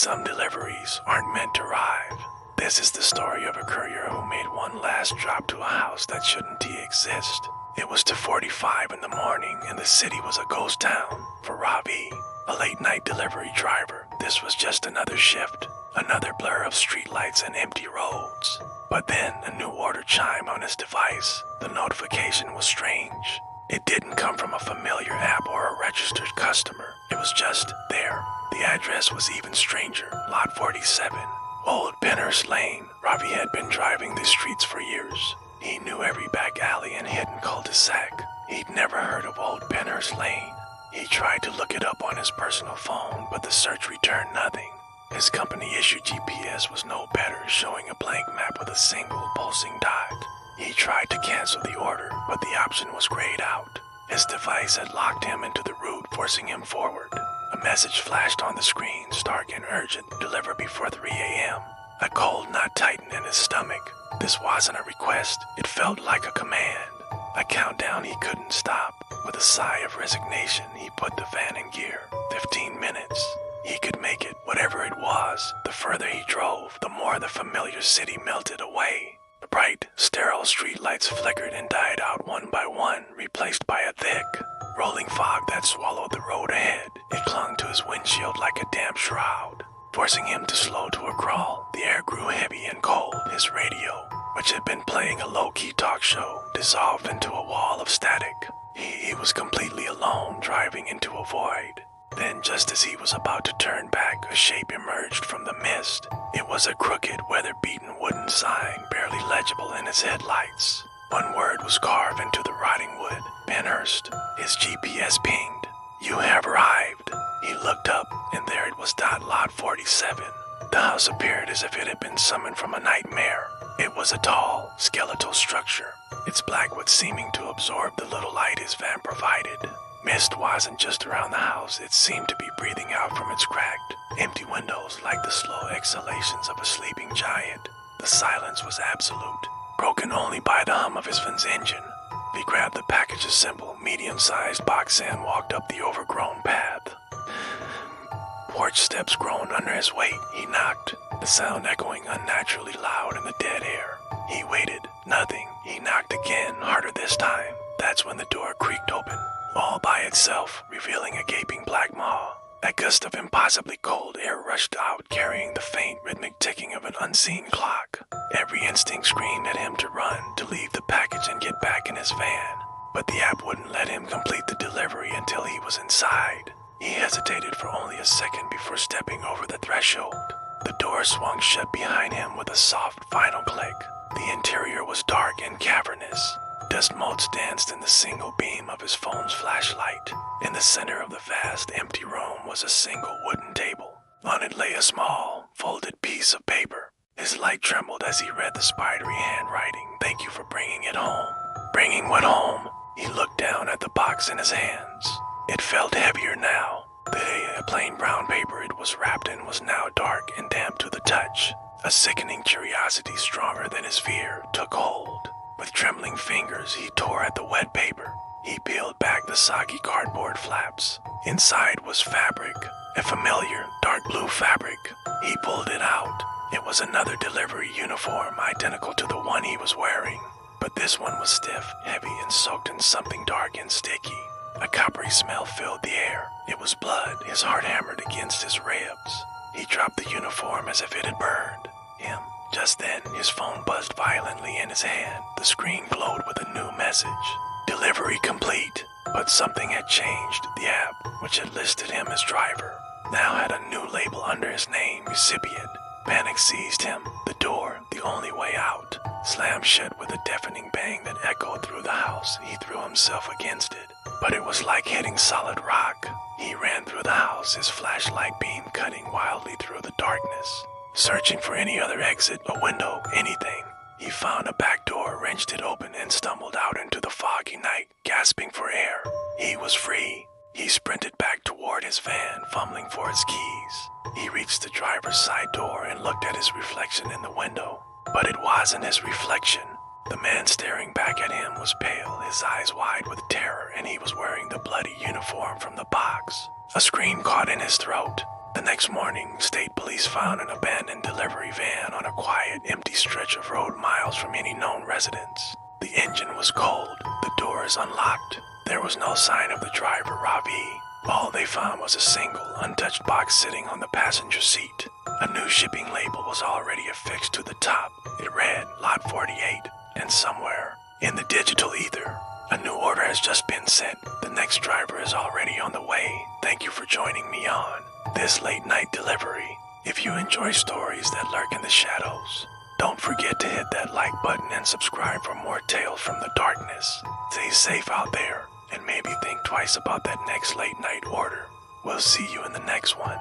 Some deliveries aren't meant to arrive. This is the story of a courier who made one last drop to a house that shouldn't exist. It was 2:45 in the morning and the city was a ghost town. For Ravi, a late-night delivery driver, this was just another shift, another blur of streetlights and empty roads. But then a new order chimed on his device. The notification was strange. It didn't come from a familiar app or a registered customer. It was just there. The address was even stranger, Lot 47, Old Penhurst Lane. Ravi had been driving these streets for years. He knew every back alley and hidden cul-de-sac. He'd never heard of Old Penhurst Lane. He tried to look it up on his personal phone, but the search returned nothing. His company-issued GPS was no better, showing a blank map with a single pulsing dot. He tried to cancel the order, but the option was grayed out. His device had locked him into the route, forcing him forward. A message flashed on the screen, stark and urgent, deliver before 3 a.m. A cold knot tightened in his stomach. This wasn't a request, it felt like a command. A countdown he couldn't stop. With a sigh of resignation, he put the van in gear. 15 minutes. He could make it, whatever it was. The further he drove, the more the familiar city melted away. The bright, sterile streetlights flickered and died out one by one, replaced by a thick, rolling fog that swallowed the road ahead. It clung to his windshield like a damp shroud, forcing him to slow to a crawl. The air grew heavy and cold. His radio, which had been playing a low-key talk show, dissolved into a wall of static. He was completely alone, driving into a void. Then, just as he was about to turn back, a shape emerged from the mist. It was a crooked, weather-beaten wooden sign, barely legible in its headlights. One word was carved into the rotting wood. Penhurst. His GPS pinged. You have arrived. He looked up, and there it was, Lot 47. The house appeared as if it had been summoned from a nightmare. It was a tall, skeletal structure, its black wood seeming to absorb the little light his van provided. Mist wasn't just around the house, it seemed to be breathing out from its cracked, empty windows like the slow exhalations of a sleeping giant. The silence was absolute, broken only by the hum of his van's engine. He grabbed the package of simple, medium-sized box and walked up the overgrown path. Porch steps groaned under his weight. He knocked, the sound echoing unnaturally loud in the dead air. He waited. Nothing. He knocked again, harder this time. That's when the door creaked open, all by itself, revealing a gaping black maw. A gust of impossibly cold air rushed out, carrying the faint, rhythmic ticking of an unseen clock. Every instinct screamed at him to run, to leave the package and get back in his van. But the app wouldn't let him complete the delivery until he was inside. He hesitated for only a second before stepping over the threshold. The door swung shut behind him with a soft, final click. The interior was dark and cavernous. Dust motes danced in the single beam of his phone's flashlight. In the center of the vast, empty room was a single wooden table. On it lay a small, folded piece of paper. His light trembled as he read the spidery handwriting. Thank you for bringing it home. Bringing what home? He looked down at the box in his hands. It felt heavier now. The plain brown paper it was wrapped in was now dark and damp to the touch. A sickening curiosity stronger than his fear took hold. With trembling fingers, he tore at the wet paper. He peeled back the soggy cardboard flaps. Inside was fabric, a familiar dark blue fabric. He pulled it out. It was another delivery uniform, identical to the one he was wearing. But this one was stiff, heavy, and soaked in something dark and sticky. A coppery smell filled the air. It was blood. His heart hammered against his ribs. He dropped the uniform as if it had burned him. Just then, his phone buzzed violently in his hand. The screen glowed with a new message. Delivery complete. But something had changed. The app, which had listed him as driver, now had a new label under his name, recipient. Panic seized him. The door, the only way out, slammed shut with a deafening bang that echoed through the house. He threw himself against it, but it was like hitting solid rock. He ran through the house, his flashlight beam cutting wildly through the darkness, searching for any other exit, a window, anything. He found a back door, wrenched it open, and stumbled out into the foggy night, gasping for air. He was free. He sprinted back toward his van, fumbling for his keys. He reached the driver's side door and looked at his reflection in the window. But it wasn't his reflection. The man staring back at him was pale, his eyes wide with terror, and he was wearing the bloody uniform from the box. A scream caught in his throat. The next morning, state police found an abandoned delivery van on a quiet, empty stretch of road miles from any known residence. The engine was cold, the doors unlocked. There was no sign of the driver, Ravi. All they found was a single, untouched box sitting on the passenger seat. A new shipping label was already affixed to the top. It read, Lot 48, and somewhere in the digital ether, a new order has just been sent. The next driver is already on the way. Thank you for joining me on this late night delivery. If you enjoy stories that lurk in the shadows, don't forget to hit that like button and subscribe for more tales from the darkness. Stay safe out there, and maybe think twice about that next late night order. We'll see you in the next one.